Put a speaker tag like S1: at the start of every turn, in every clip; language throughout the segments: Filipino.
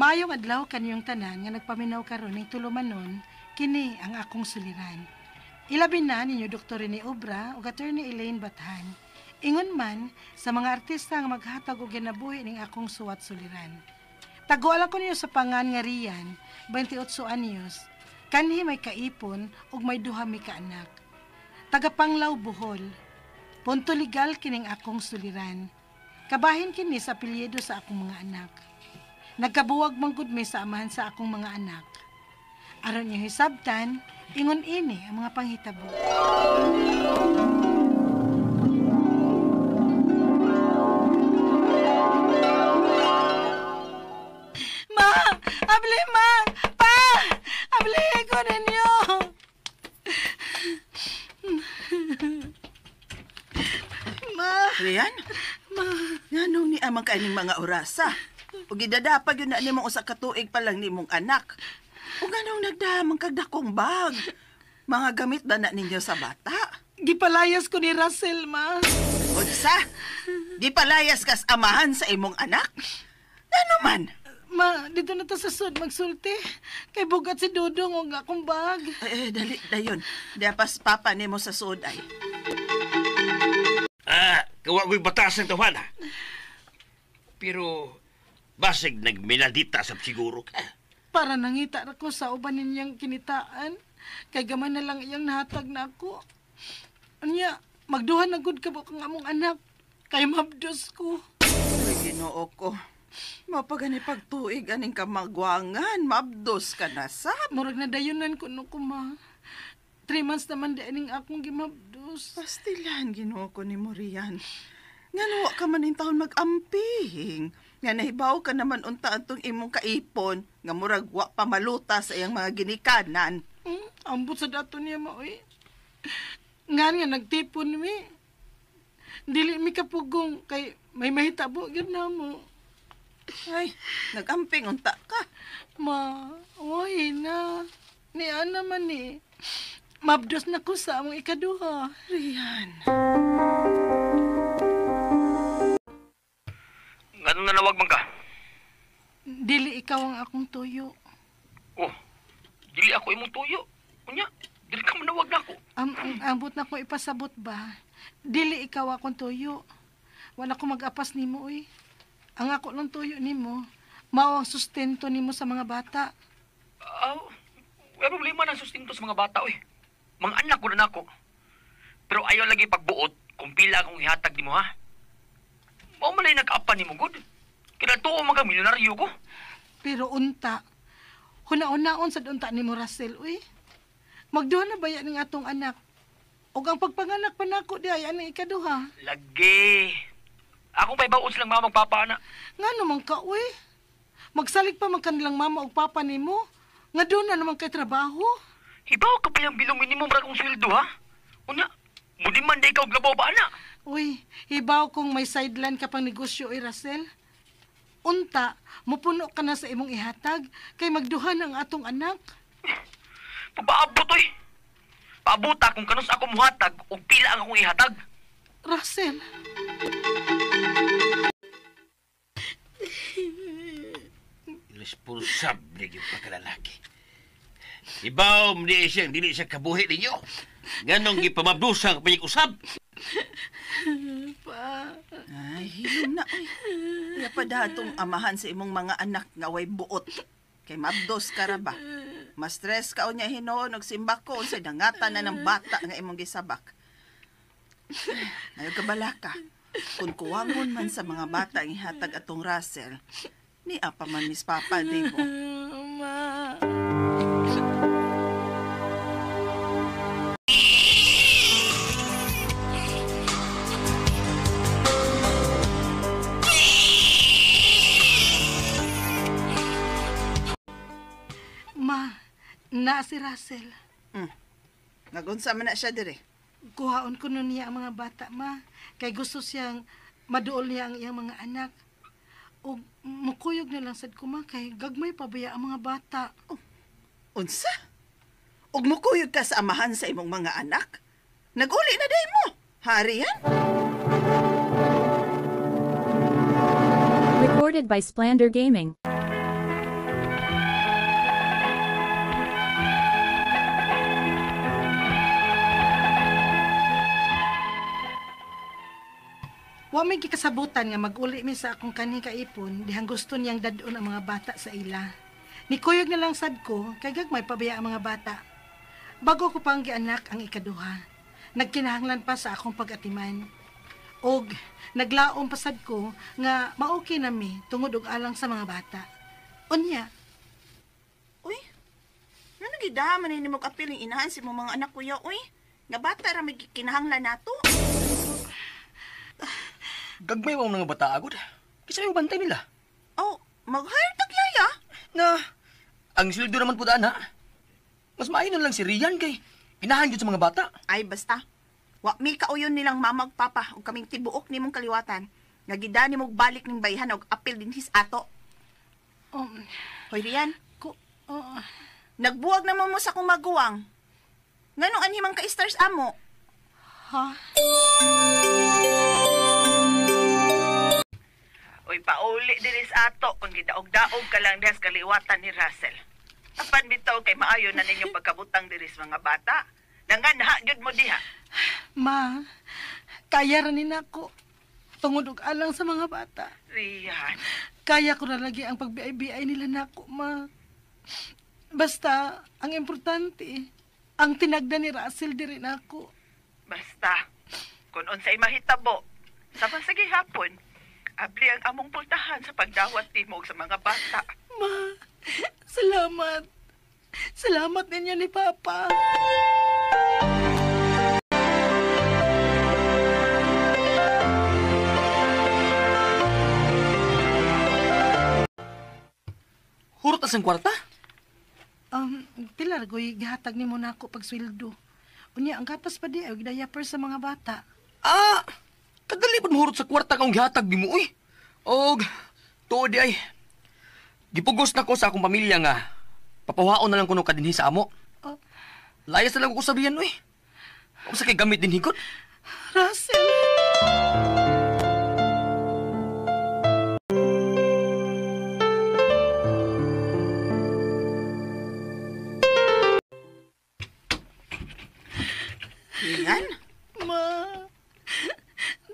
S1: Maayong adlaw kaniyong tanan nga nagpaminaw karon ning tulumanon, kini ang akong suliran. Ilabi na ninyo Dr. Rene Obra ug Attorney Elaine Bathan. Ingon man sa mga artista nga maghatag og ginabuhi ning akong suwat suliran. Taguala ko niyo sa pangan nga Rian, 28 anyos. Kanhi may kaipon ug may duha mi ka anak. Tagapanglaw Bohol. Punto legal kining akong suliran. Kabahin kini sa apelyido sa akong mga anak. Nagkabuwag man gud mi sa amahan sa akong mga anak. Aron niyo hisabtan, ingon ini ang mga panghitabo. Ma! Abli, ma! Pa! Abli ko ninyo! Ma!
S2: Rian?
S1: Ma!
S2: Nganong ni amang kaining mga orasa? O gidadapag yun na ni mong usa ka tuig pa lang ni mong anak. O nganong nagdamang kagdakong bag? Mga gamit ba na ninyo sa bata?
S1: Gipalayas ko ni Russell, ma.
S2: Unsa? Di palayas kas amahan sa imong anak? Ano man?
S1: Ma, dito na to sa sud magsulti. Kay bugat si Dudong o nga akong bag.
S2: Dali, dayon. Dapas papa ni mo sa suday.
S3: Kawagoy batasan tawan. Pero, basig nagminadita sa siguro ka.
S1: Para nangita ra ko sa uban ninyang kinitaan. Kay gamay na lang iyang nahatag na ako. Anya, magduhan na gud ka po kang among anak. Kay mabdos ko.
S2: Ay, Ginoo ko. Mapagani pagtuig aning kamagwangan. Mabdos ka na sa.
S1: Murag na dayunan ko no kuma. 3 months naman di aning akong gimabdos.
S2: Pastilan, Ginoo ko ni Morian. Nga nawa ka man taon mag-amping. Nga nahibaw ka naman unta antong imong kaipon. Nga murag wa pamaluta sa iyang mga ginikanan.
S1: Ambot sa dato niya maoy. Nga nga nagtipon mi. Dili mi kapugong kay may mahitabo gyud na mo.
S2: Ay, nag-amping unta ka.
S1: Ma, oy na. Ni ana man ni. Mabdos na ko sa among ikaduha.
S2: Rian.
S3: Ganun nanawag man ka?
S1: Dili ikaw ang akong tuyo.
S3: Oh, dili ako imong tuyo. Kunya, dili ka manawag na ako.
S1: Ambot na ko ipasabot ba? Dili ikaw akong tuyo. Wala ko mag-apas nimo oy. Ang ako lang tuyo nimo, mao ang sustento nimo sa mga bata.
S3: May problema ng sustinto sa mga bata, oy. Mga anak ko na nako. Pero ayaw lagi pagbuot kung pila akong ihatag ni mo, ha? Mao malay nag-apa ni mo, good. Kaya tuo mga milyonaryo ko.
S1: Pero unta, huna-unaon sa unta nimo Russell, uy. Magduha na ba yan ng atong anak? O ang pagpanganak pa nako di ay anong ikaduha?
S3: Lagi. Akong paibaon silang mama papa na.
S1: Nga naman ka, uy. Magsalig pa man kanilang mama o papa nimo. Nga doon na naman kay trabaho.
S3: Hibaw ka pa yung bilong minimum ra kong sweldo, ha? Una, mudi man na ikaw glabaw ba, ana?
S1: Uy, hibaw kung may sideline ka pang negosyo, uy, Russell. Unta, mupuno ka na sa imong ihatag kay magduhan ang atong anak.
S3: Papaabot, oy. Paabuta kung kanus ako muhatag o pila ang akong ihatag.
S1: Russell.
S3: Responsable yung pagkalalaki. Ibaw, dili siya kabuhi ninyo. Ganong gipamabdusang kapag-usab.
S1: Pa.
S2: Ay, hilom na, oy. Kaya pa datong amahan sa imong mga anak nga way buot. Kay mabdos ka ra ba? Ma-stress ka o niya hinoon og simbak ko unsay nangatan na ng bata nga imong gisabak. Ayaw kabala ka. Kung kuwangon man sa mga bata ang ihatag atong Russell, ni apa man Miss Papa, di mo.
S1: Ma. Ma, na si Russell.
S2: Nagunsa man na siya dire.
S1: Kuhaon ko nun niya ang mga bata, ma. Kay gusto siyang maduol niya ang iyang mga anak. O mukuyog na lang sad ko, ma. Kay gagmay pabaya ang mga bata.
S2: Unsa? Og mukuyog ka sa amahan sa imong mga anak? Naguli na day mo. Harian?
S4: Recorded by Splander Gaming.
S1: Wa may gikasabutan nga mag-uli mi sa akong kanhi kaipon dihang gusto niyang dadon ang mga bata sa ila. Nikuyog na lang sad ko kay gagmay pabaya ang mga bata. Bago ko pang gianak ang ikaduha, nagkinahanglan pa sa akong pag-atiman. Og naglaom pasad ko nga maoki na mi tungod og alang sa mga bata. Unya,
S2: Uy, nga nagidaman ni mo apil ng inahan si mga anak kuya, uy. Nga bata ra may kinahanglan nato.
S3: Gagmay mo mga bata agod. Kisa yung bantay nila.
S2: Oh, mag-hire tag yaya.
S3: Na, ang sildo naman po daan ha. Mas mainon lang si Rian kay inahan yun sa mga bata.
S2: Ay, basta. Wa mi kauyon nilang mamag papa ug kaming tibuok nimong kaliwatan. Nga gidani mong balik ning bayhan og apil din his ato. Hoy, Rian,
S1: ko,
S2: nagbuwag naman mo sa kong maguwang. Nganong anhimang ka-stars amo?
S1: ha?
S2: Uy, pauli dinis ato kung gidaog-daog ka lang des kaliwatan ni Russell. Apan bitaw kay maayo na ninyong pagkabutang diris mga bata. Nanganha gyud mo diha.
S1: Ma, kaya ranin ako. Tungod og alang sa mga bata.
S2: Rian,
S1: Kaya ko na lagi ang pagbiay-biay nila nako, ma. Basta, ang importante, ang tinagda ni Russell diri nako.
S2: basta. Kung unsay mahitabo, sa pasagi hapon, abli ang among pultahan sa pagdawat timog sa mga bata.
S1: Ma, salamat. Salamat ninyo ni Papa.
S3: Hurot asang kwarta?
S1: Pilar, goy, gihatag ni mo na ako pagsweldo. Unya, ang gapas pa di, og diaper sa mga bata.
S3: Ah, kadali pa mahurot sa kwarta kang gihatag di mo, uy. Og, tuod di ay. Gipugos na ko sa akong pamilya nga. Papawaon na lang kuno kadinhi sa amo.
S1: Oh,
S3: Layas na lang ko sabihan, uy. O sa kay gamit din higot.
S1: Russell!
S2: Rian?
S1: Ma,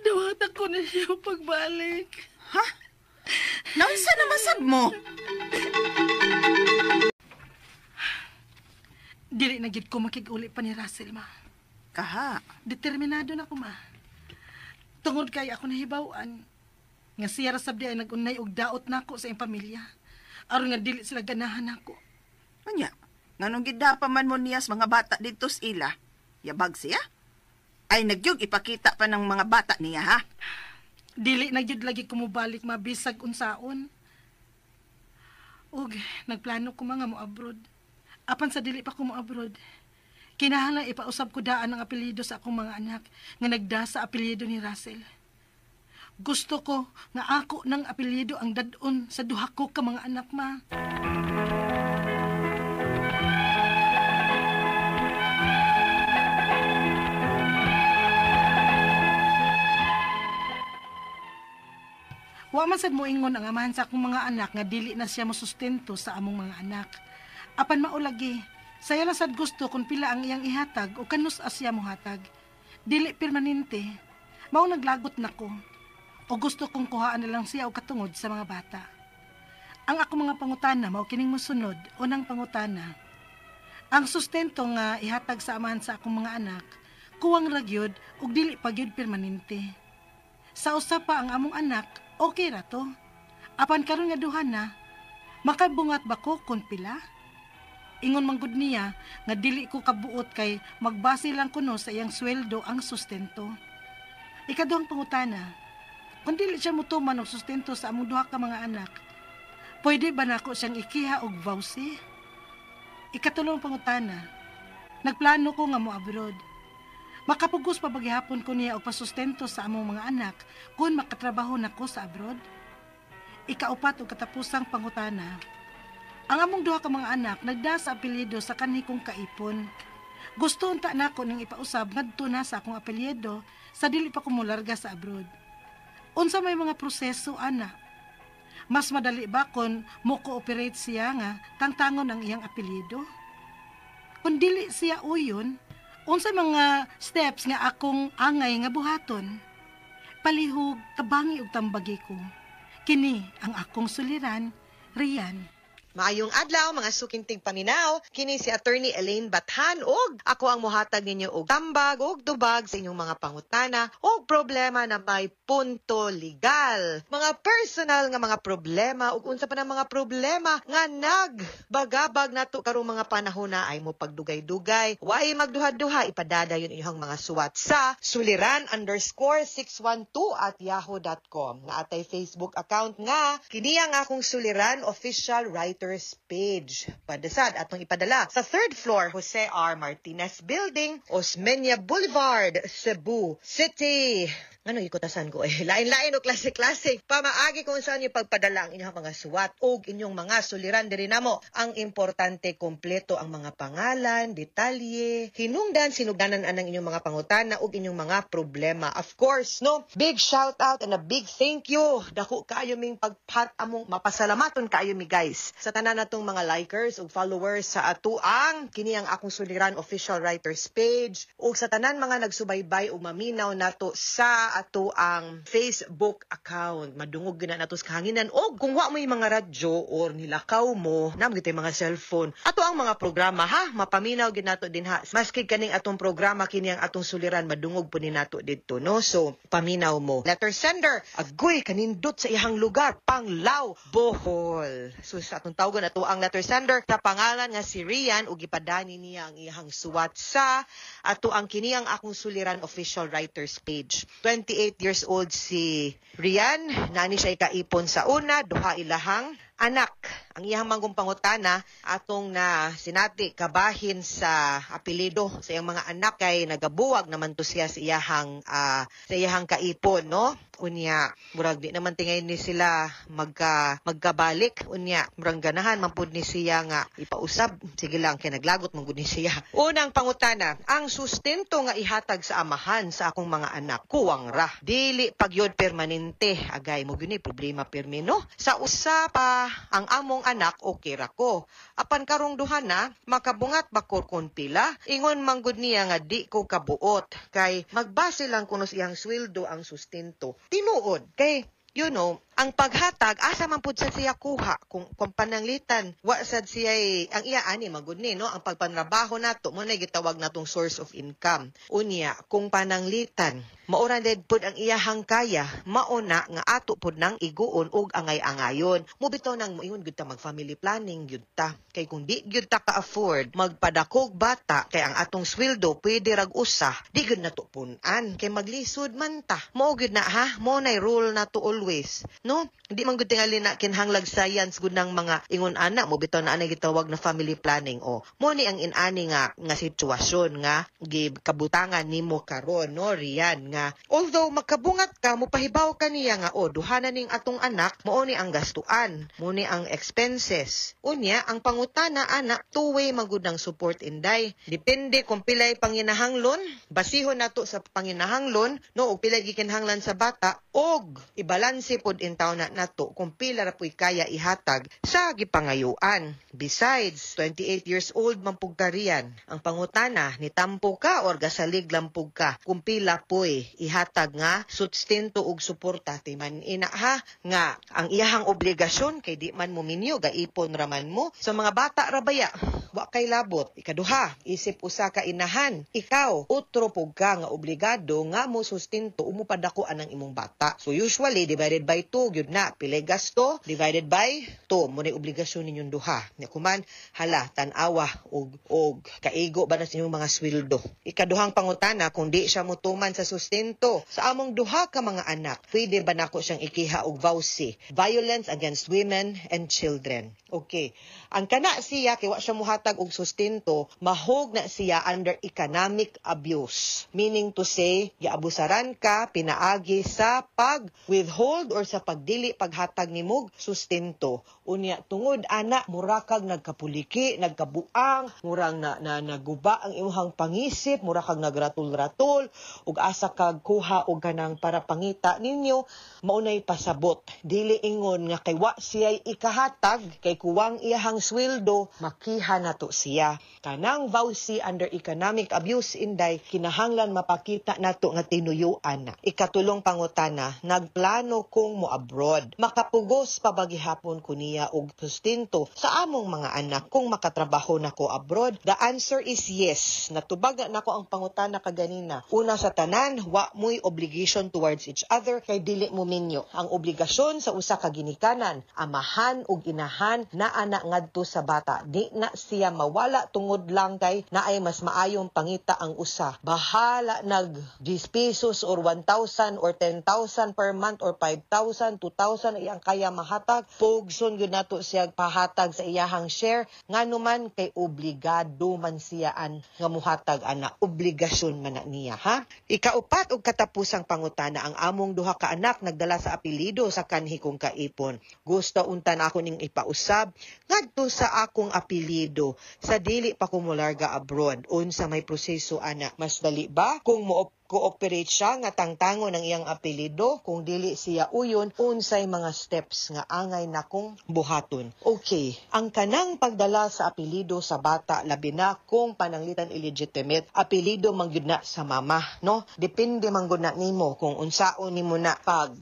S1: dawat ako na siya pagbalik.
S2: Ha? Naunsa na masab mo?
S1: Dili na gid ko makig-uli pa ni Russell, ma.
S2: Kaha.
S1: Determinado na ko, ma. Tungod kay ako nahibawan, nga siya rasab di ay nag-unay og daot nako sa iyang pamilya. Aron nga dili sila ganahan nako.
S2: Anya, nganong gidapa man mo niyas mga bata dito sa ila? Yabag siya? Ay nagyog ipakita pa ng mga bata niya, ha?
S1: Dili na gyud lagi kumubalik mabisag unsaon. Ug nagplano ko mga mo abroad. Apan sa dili pa ko mo abroad, kinahanglan ipausab ko daan ang apelyido sa akong mga anak nga nagda sa apelyido ni Russell. Gusto ko nga ako ng apelyido ang dadon sa duha ko ka mga anak, ma. Wa man sad moingon ang amahan sa akong mga anak nga dili na siya mosustento sa among mga anak. Apan maulagi, saya lang sad gusto kung pila ang iyang ihatag o kanus asya mo hatag. Dili permanente. Mao naglagot nako. O gusto kong kuhaan na lang siya og katungod sa mga bata. Ang ako mga pangutana mao kining mosunod. Unang pangutana. Ang sustento nga ihatag sa amahan sa akong mga anak, kuwang ragyod ug dili pa gyud permanente. Sa usa pa ang among anak, okay ra to. Apan karon nga duha na, makabungat ba ko kung pila? Ingon man gud niya nga dili ko kabuot kay magbase lang kuno sa iyang sweldo ang sustento. Ikaduhang pangutana, kung dili siya mutuman og sustento sa among duha ka mga anak, pwede ba nako siyang ikiha og vouchy? Ikatulong pangutana, nagplano ko nga mo abroad. Makapugos pa bagyapon ko niya og pasustento sa among mga anak kung makatrabaho nako sa abroad. Ikaupat og katapusang pangutana. Ang among duha ka mga anak nagda sa apelyido sa kanhi kong kaipon. Gusto unta nako ning ipausab ngadto na sa akong apelyido sa dili pa ko molarga sa abroad. Unsa may mga proseso ana? Mas madali ba kon mo cooperate siya nga tangtangon ang iyang apelyido? Kung dili siya uyon, unsa mga steps nga akong angay nga buhaton? palihog, tabangi ug tambagi ko. Kini ang akong suliran, Rian.
S4: Maayong adlaw mga sukintig paminaw, kini si Attorney Elaine Bathan ug ako ang mohatag ninyo og tambag ug dubag sa inyong mga pangutana ug problema na may punto legal. Mga personal nga mga problema ug unsa pa na mga problema nga nagbagabag nato karong mga panahon na ay mo pagdugay-dugay. Way magduha-duha ipadadayon inyong mga suwat sa suliran_612@yahoo.com. Na atay Facebook account nga kini ang akong Suliran official writer page. Padasad atong ipadala sa 3rd floor Jose R. Martinez Building, Osmeña Boulevard, Cebu City. Ano ikutasan ko lain-lain o klase-klase. Pamaagi kung saan yung pagpadala ang inyong mga suwat o inyong mga suliran diri namo. Ang importante, kompleto ang mga pangalan, detalye, hinungdan, sinugdanan anang inyong mga pangutana o inyong mga problema. Of course, no? Big shout out and a big thank you. Dako kaayo ming pagpat among mapasalamaton kaayo mi guys. Sa tanan natong mga likers ug followers sa ato ang kini ang akong Suliran official writers page ug sa tanan mga nagsubaybay ug maminaw nato sa ato ang Facebook account. Madungog gina nato sa kahanginan o kung wa mo yung mga radyo or nilakaw mo namgit mga cellphone. Ato ang mga programa ha, mapaminaw gid nato din ha. Maski kaning atong programa kini ang atong suliran madungog po ni nato didto no. So paminaw mo. Letter sender, agoy kanindot sa iyang lugar, Panglao, Bohol. So sa atong tawgon ato ang letter sender sa pangalan nga si Rian ug ipadani niya ang iyang suwat sa ato ang kini ang akong Suliran official writers page. 28 years old si Rian, nani siya ikaipon sa una, duha ilahang anak. Ang iyang manggong pangutana atong na sinati kabahin sa apelido sa iyang mga anak kay nagabuwag naman to siya sa iyang kaipon no. Unya murag di naman tingay ni sila magkabalik unya murag ganahan man pud ni siya nga ipausab sige lang kay naglagot man gud ni siya. Unang pangutana, ang sustento nga ihatag sa amahan sa akong mga anak kuwang ra dili pagyod permanente agay mo gyud ni problema permi no. Sa usa pa ang among anak okay ra ko. Apan karong duha na makabungat ba ko kon pila ingon manggod niya nga di ko kabuot kay magbase lang kuno sa iyang sweldo ang sustento. Tinuod kay you know, ang paghatag asa man pud sa siya kuha kung pananglitan wa sad siya ang iya ani magud ni no ang pagpanrabaho nato mo na gitawag natong source of income. Unya kung pananglitan maura ded pud ang iyahang kaya mauna nga ato pud nang iguon og angay-angayon. Mo bitaw nang moingon gyud ta mag family planning gyud ta kay kung di gyud ta ka afford magpadakog bata kay ang atong sweldo pwede rag usa di gyud nato pun-an kay maglisod man ta. Mao gyud na ha mo nay rule nato always. No, hindi man gud tingali na kinhanglag science gud nang mga ingon ana mo bitaw na anay gitawag na family planning o mo ni ang inani nga sitwasyon nga gikabutangan nimo karon no Rian nga although makabungat ka mo pahibaw kaniya nga duha na ning atong anak mo ni ang gastuan mo ni ang expenses unya ang pangutana ana two-way magud ang support inday depende kung pilay panginahanglon basihon nato sa panginahanglon no og pilay gikinhanglan sa bata og ibalanse pod in taon nato kung pila ra puy kaya ihatag sa gipangayuan. Besides, 28 years old man pug ka Rian. Ang pangutana ni tampo ka or gasalig lampug ka kung pila puy ihatag nga sustento ug suporta timan ina ha nga ang iyahang obligasyon kay di man mo minyo gaipon raman mo sa mga bata ra baya wa kay labot. Ikaduha, isip usa ka inahan ikaw utro pug ka nga obligado nga mo sustento umupadako anang imong bata. So usually divided by 2 gyud na pilay gasto divided by 2 mo ni obligasyon ninyong duha nya kuman hala tan-awa og kaigo ba na sa inyong mga sweldo. Ikaduhang pangutana kung di siya motuman sa sustento sa among duha ka mga anak pwede ba nako siyang ikiha og VAUSI, Violence Against Women and Children. Okay, ang kana siya kay wa siya mohatag og sustento mahog na siya under economic abuse, meaning to say giabusaran ka pinaagi sa pag withhold or sa pagdili paghatag nimog sustento. Unya tungod ana mura kag nagkapuliki, nagkabuang, murang naguba ang imong pangisip, mura kag nagratul-ratul ug asa kag kuha og kanang para pangita ninyo maunay pasabot. Dili ingon nga kay wa siya ikahatag kay kuwang iyahang sweldo makiha nato siya. Kanang vowsy under economic abuse inday kinahanglan mapakita nato nga tinuyuan na. Ikatulong pangutana, nagplano kong mo abroad. Makapugos pa ba gihapon ko niya og sustento sa among mga anak kung makatrabaho nako abroad? The answer is yes. Natubag nako ang pangutana kaganina. Una sa tanan, wa mo'y obligation towards each other kay dili mo minyo. Ang obligasyon sa usa ka ginikanan, amahan ug inahan na anak ngadto sa bata. Di na siya mawala tungod lang kay naay mas maayong pangita ang usa. Bahala nag 10 pesos or 1,000 or 10,000 per month or 5,000, 2,000 iyang kaya mahatag. Pugson gyud nato siya pahatag sa iyahang share nganuman kay obligado man siyaan nga muhatag ana. Obligasyon man na niya ha. Ikaupat og katapusang pangutana, ang among duha ka anak nagdala sa apelyido sa kanhi kong kaipon. Gusto unta na ako ning ipausab ngadto sa akong apelyido sa dili pa ko molarga abroad. Unsa may proseso ana? Mas dali ba kung cooperate siya nga tangtangon ang iyang apelyido? Kung dili siya uyon, unsay mga steps nga angay na kong buhaton? Okay, ang kanang pagdala sa apelyido sa bata, labi na kung pananglitan illegitimate, apelyido mangyud na sa mama, no? Depende manggod na nimo kung unsaon nimo na pag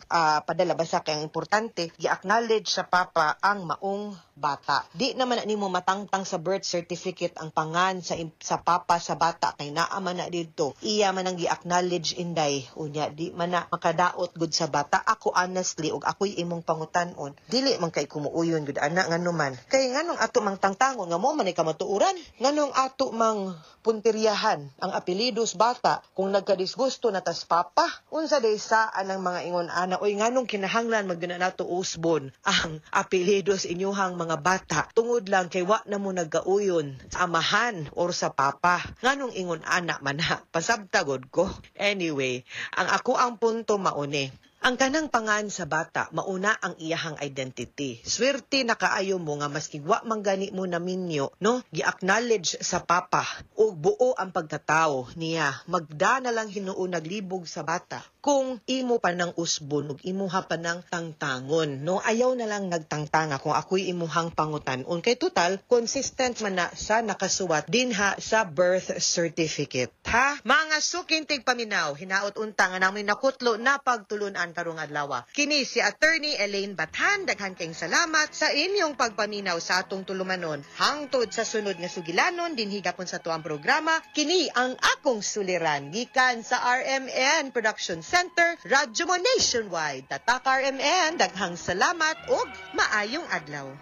S4: padala. Basta kay ang importante, gi-acknowledge sa papa ang maong bata. Di naman na nimo matangtang sa birth certificate ang pangan sa papa sa bata kay naa man na dito. Iya man ang gi-acknowledge inday. Unya di man na makadaot gud sa bata. Ako honestly ug ako'y imong pangutan-on, dili man kay kumuuyon gud ana nganuman. Kay nganong ato mang tangtangon nga mo man ay kamatuuran? Nganong ato mang punteriyahan ang apelyidos bata kung nagkadisgusto na tas papa? Unsa day saan ang mga ingon ana, oy nganong kinahanglan magduna nato usbon ang apelyidos inyuhang mga bata tungod lang kay wa na mo nagkauyon sa amahan or sa papa. Nganong ingon ana man ha, pasabtagod ko. Anyway, ang ako ang punto mauni. Ang kanang pangan sa bata, mauna ang iyahang identity. Swerte na kaayo mo nga maski wa manggani mo na minyo, no? Gi-acknowledge sa papa ug buo ang pagkatao niya. Magda na lang hinuon naglibog sa bata. Kung imo pa ng usbon ug imuha pa ng tangtangon, no? Ayaw na lang nagtangtanga kung ako'y imuhang pangutan-on. Kay total, consistent man na sa nakasuwat dinha sa birth certificate. Ha? Mga sukintig paminaw, hinaot unta nga namin nakutlo na pagtulunan karong adlaw. Kini si Attorney Elaine Bathan, daghan kayong salamat sa inyong pagpaminaw sa atong tulumanon. Hangtod sa sunod nga sugilanon dinhi gapon sa tuang programa, kini ang akong suliran gikan sa RMN Production Center, Radyo Mo Nationwide. Tatak RMN, daghang salamat ug maayong adlaw.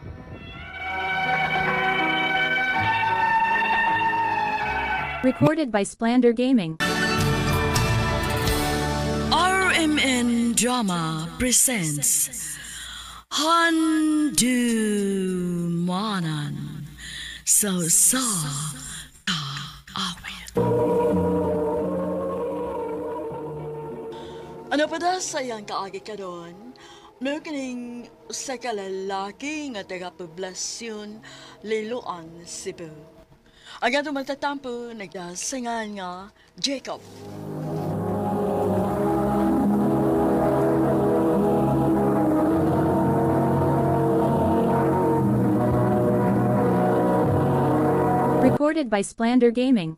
S5: Recorded by Splander Gaming.
S6: RMN Drama presents Handumanan So Ka Awit. Ano pa da sayang kaagi ka doon? Meron kaning sa kalalaki nga taga-poblasyon Liloan, Cebu. Ang atong magtatampo, nagdasingan nga Jacob.
S5: Recorded by Splander Gaming.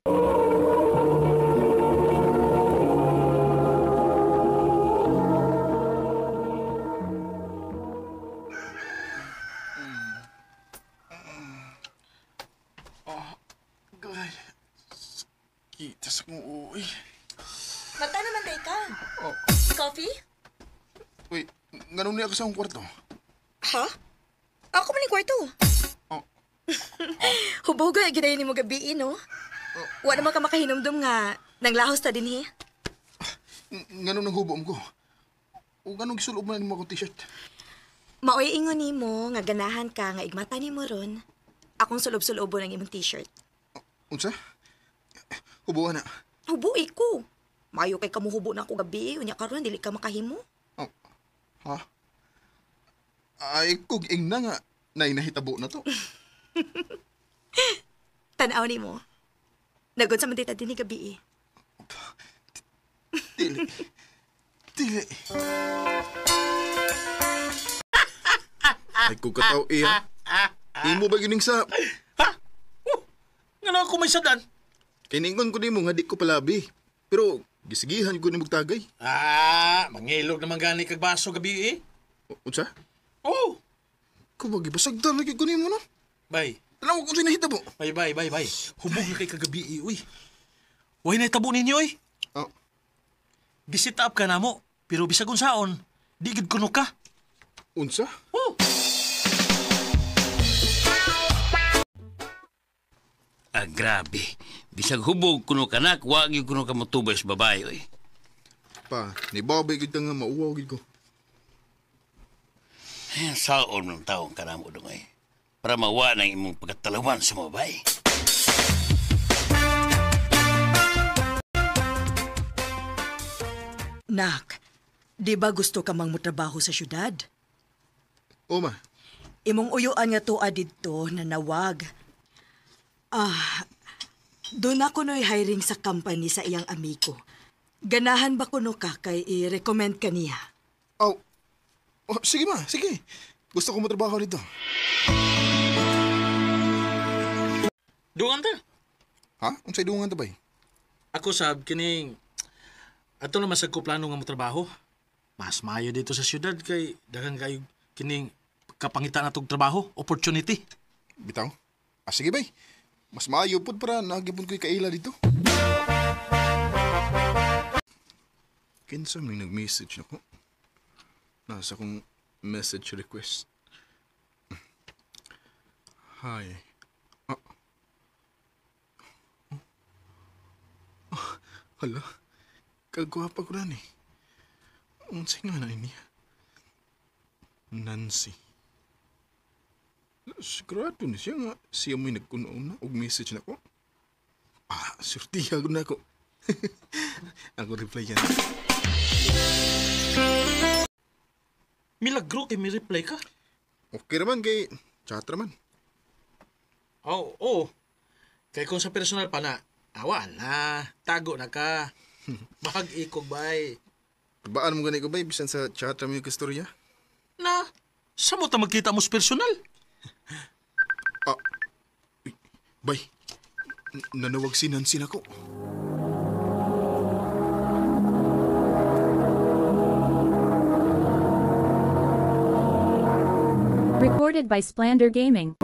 S7: God. Kita sa kong uwi.
S6: Mata naman day ka.
S7: Oh,
S6: Coffee?
S7: wait. Ganun niya ako sa akong kwarto.
S6: Ha? Ako man yung kwarto.
S7: Oh,
S6: Huboga, gidayin ni mo gabi, no? Wala naman ka makahinumdum nga nanglahos ta din,
S7: ganun ang hubom ko. O ganun gisulob mo na mo akong t-shirt.
S6: Maoy ingon ni mo nga ganahan ka nga igmata ni mo ron. Akong sulob-sulobo ng imong t-shirt.
S7: Unsa? Hubuan na.
S6: Hubuy ko. Mayo kay kamuhubo na ako gabi, unya karon dili ka makahimo.
S7: Oh, ha? Ay, kung ingna nga, nahitabo na to.
S8: Tanaw ni mo. Nagod sa mantita din ni gabi eh.
S7: Dili. Dili. Ay, kung kataw iya. Imo ba gining sa...
S9: Nga na ako may sadan.
S7: Kiningon ko ni mo nga di ko palabi. Pero, gisigihan ko ni magtagay.
S9: Mangilog naman gani kag baso gabi eh.
S7: Unsa?
S9: Oh,
S7: Kung magibasagdan lagi ko ni mo no?
S9: bay.
S7: Alam mo kung sinahitabo.
S9: Bay. Hubog na kay kagabi eh, uy. Way na itabo ninyo eh.
S7: Oh,
S9: Gisit up ka na mo. Pero bisag unsaon, di gid kuno ka.
S7: unsa?
S9: Oh.
S3: Grabe. Bisag hubog kuno kanak, wag yung kuno ka motubay sa babae, oy.
S7: Pa, ni babay gid ka nga mauwaw gid ko.
S3: Saon ng taong kanamo dong, oy. Para mawa ng imong pagkatalawan sa mga babae.
S6: Nak, di ba gusto ka mang mutrabaho sa syudad?
S7: O ma,
S6: Imong uyuan nga tuwa didto na nawag. Doon ako no'y hiring sa company sa iyang amigo. Ganahan ba kuno ka kay i-recommend ka niya?
S7: oh, sige ma, sige. Gusto ko matrabaho dito.
S9: Dugan ta.
S7: Ha? Unsay dungan ta bay?
S9: Ako sab kining ato naman sa ko plano nga mo trabaho. Mas maayo dito sa syudad kay daghang kayo kining kapangitan natong trabaho, opportunity.
S7: Bitaw? Sige bay. Mas maayo pod para nagipon ko'y kaila dito. Kinsa may nag-message ako? Nasa kong message request. Hi. Hala, kagwapa ko na ni. Unsay nga na niya? Nancy. Sigurado na siya nga. Siya mo'y nagkunaon na og message na ko. Surtiha ko na ako. Ako reply yan.
S9: Milagro kay mi reply ka.
S7: Okay naman kay chat naman.
S9: Oo. Kay kung sa personal pa na, awa na, tago na ka. Bahag ikog bay.
S7: Baan mo ganit ko ba? Bisan sa chat naman yung kastorya?
S9: Na, sa mo ta magkita mo sa personal?
S7: Bay, nanawag si Nancy na ko.
S5: Recorded by Splander Gaming.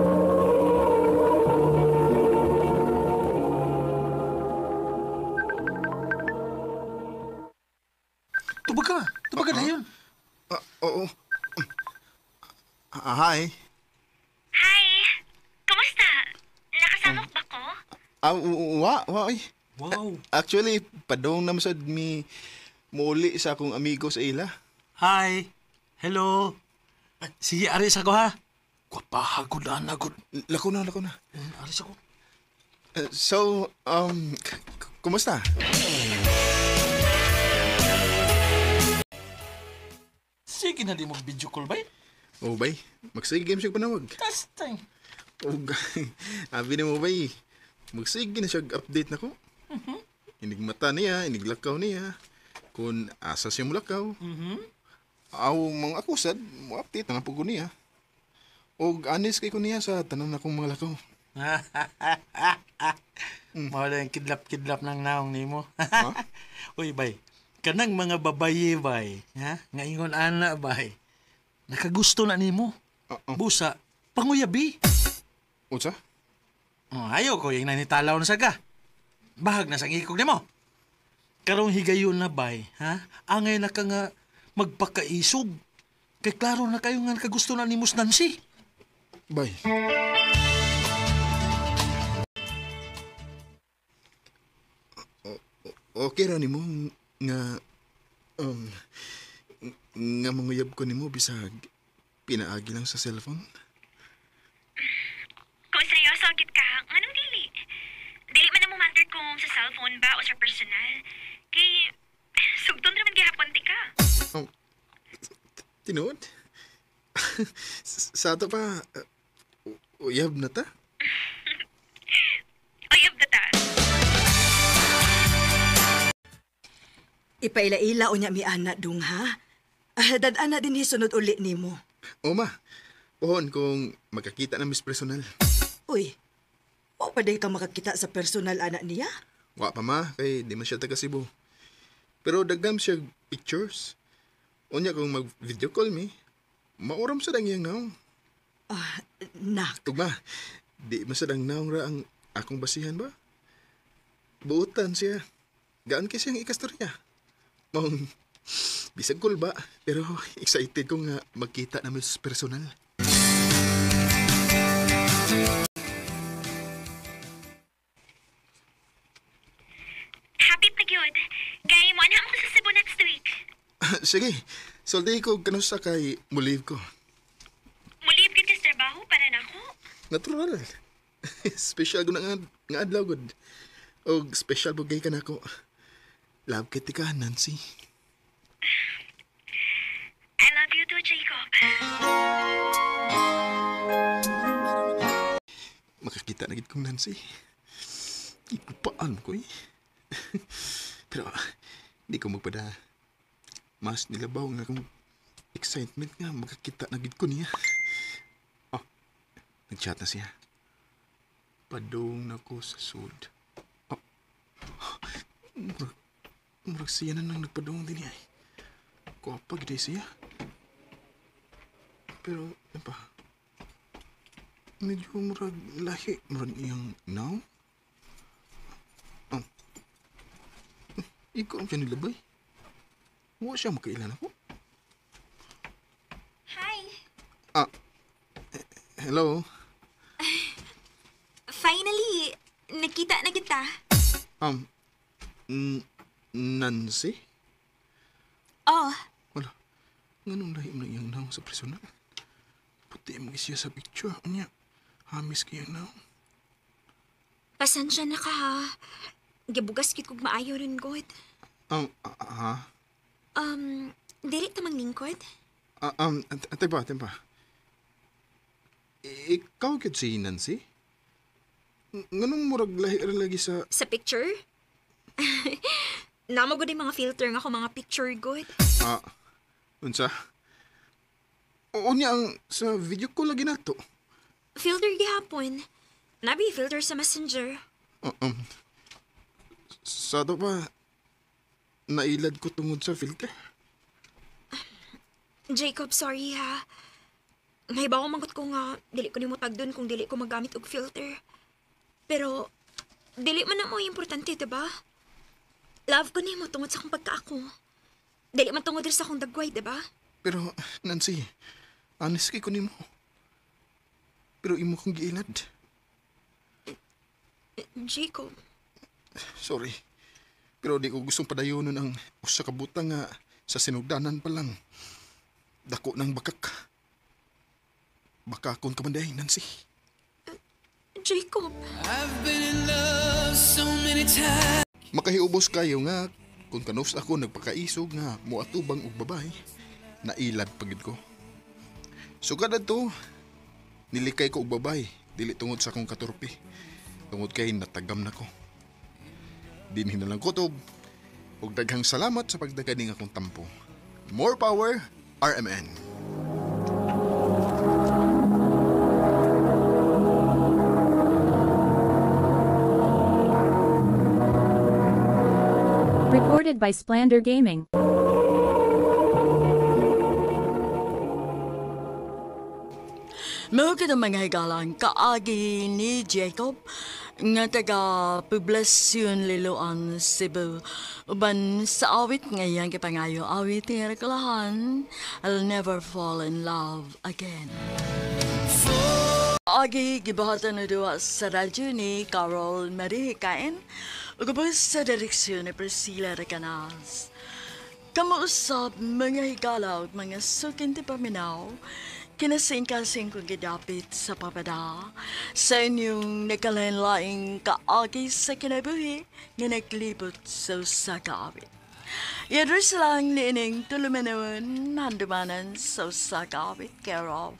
S9: Tubag ka na yun.
S7: Oo. Hi.
S8: Hi! Kumusta? Nakasamok ba ko?
S7: Ay.
S9: Wow.
S7: Actually, padong naman sa muli sa akong amigo sa ila.
S9: Hi. Hello. Sige, aris ako ha. Kwapahagod na nagod.
S7: Lako na.
S9: Aris ako.
S7: So, kumusta?
S9: Sige na di mo video call ba?
S7: Oh, bay. Magsige game siya panawag.
S9: Testing.
S7: Oh, abi na mo, bay. Magsige na siya update na ko. Inig mata niya, inig lakaw niya. Kung asa siya mulakaw. Aw, mga akusad, mo update na nga po ko niya. O anis kay ko niya sa tanan akong mga lakaw.
S9: Mawala yung kidlap-kidlap ng naong ni mo.
S7: Ha?
S9: Uy, bay. Kanang mga babaye, bay. Ha? Ngayon ana, bay. Nakagusto na ni mo. Busa, panguyabi.
S7: Unsa?
S9: Ayaw ko yung nanitalaw na saga. Bahag na sang ikog ni mo. Karong higayon na, bay. Ha? Angay na ka nga magpakaisog. Kay klaro na kayo nga nakagusto na ni Mus Nancy.
S7: Bay. Okay ra nimo nga nga manguyab ko nimo bisag pinaagi lang sa cellphone.
S8: Kung seryoso gid ka, anong dili? Dili man na mo matter kung sa cellphone ba o sa personal. Kay, sugton naman gihapon ti ka.
S7: Tinuod? Sa ato pa, uyab na ta?
S8: Uyab na ta.
S6: Ipaila-ila o niya mi anak dung ha? Dadana din hisunod uli ni mo.
S7: O ma, pohon kung magkakita na mis personal.
S6: Uy, o pa day ka makakita sa personal anak niya?
S7: Wa pa ma, kay di man siya taga Cebu. Pero dagam siya pictures. Unya kung mag-video call mi, mauram sa dangyang naong.
S6: Nak,
S7: Tugma, di masadang naong ra ang akong basihan ba? Buutan siya. Gaan kasi ang ikastorya. Mong, bisag cool ba? Pero excited ko nga magkita namin sa personal.
S8: Happy pa gyud. Kay mo na ako sa Cebu next week.
S7: Sige, solday ko kanusa kay muliv ko.
S8: Mulib gid ka sa trabaho para nako.
S7: Natural. Special ko na nga adlaw gud. O special bugay ka na ko. Love kiti ka, Nancy.
S8: I love you too, Jacob.
S7: Makakita na gid kong Nancy. Ipupaan ko eh. Pero di ko magpada. Mas nilabaw nga akong excitement nga makakita na gid ko niya. Oh, nag-chat na siya. Padong na ko sa sud. Oh, murag siya na nang nagpadong din niya. Kuwapa gid siya. Pero, apa? Medyo murag lahi. Murag iyang now? Oh. Ikaw ang siya nilabay. Huwag siya makailan ako.
S8: Hi.
S7: Hello?
S8: Finally, nakita na kita.
S7: Nancy?
S8: Oh,
S7: Wala. Ganun lahim na iyang naong sa personal. Puti mo siya sa picture niya. Hamis kayo naong.
S8: pasensya na ka ha. Gibugas kit kog maayo rin god. Dili ta manglingkod?
S7: Tempa. Ikaw kit si Nancy? Nganong murag lahi ra lagi sa...
S8: Sa picture? Namo gud yung mga filter nga ako mga picture god.
S7: Unsa? Oo niya ang sa video ko lagi nato.
S8: Filter gihapon. Nabi filter sa messenger.
S7: Sa to pa, nailad ko tungod sa filter.
S8: Jacob, sorry ha. Nahibaw ko mangot ko nga dili ko nimo tagdon kung dili ko magamit og filter. Pero dili man na mo importante, diba? Love ko nimo tungod sa akong pagkaako. Dili man tungod sa akong dagway, diba?
S7: Pero, Nancy, honest kay ko nimo. Pero imo kong giilad.
S8: Jacob,
S7: Sorry. Pero di ko gustong padayonon ang usa ka butang nga sa sinugdanan pa lang. Dako ng bakak. Baka akong kamanday, Nancy.
S8: Jacob.
S7: Makahiubos kayo nga kung kanus ako nagpakaisog nga muatubang og babay, nailad pagid ko. So kada to, nilikay ko og babay, dili tungod sa akong katurpi. Tungod kay natagam na ko. Dinhi na lang kutob. Ug daghang salamat sa pagdaganing akong tampo. More power, RMN.
S5: Recorded by Splander Gaming.
S6: Mga mga higalang kaagi ni Jacob nga taga Poblacion Liloan, Cebu. Uban sa awit ngayang kipangayo awit ni Rekalahan, I'll never fall in love again. Agi gibahatan na duwa sa radyo ni Carol Marihikain, ugabos sa direksyon ni Priscilla Recanas. Kamuusap mga higalaw at mga sukinti paminaw, kinasing-kasing kong gidapit sa papada sa inyong nakalanlaing kaagi sa kinabuhi nga naglibot sa usakawit. I-address lang niining tulumanon handumanan sa Sagawit care of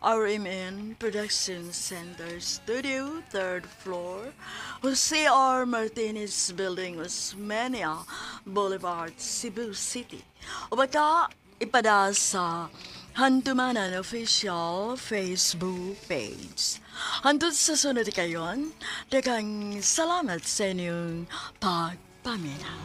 S6: RMN Production Center Studio, 3rd floor, Jose R. Martinez Building, Osmeña Boulevard, Cebu City. O baka ipada sa Handumanan Official Facebook page. Hantod sa sunod kayon, daghang salamat sa inyong pagpaminaw.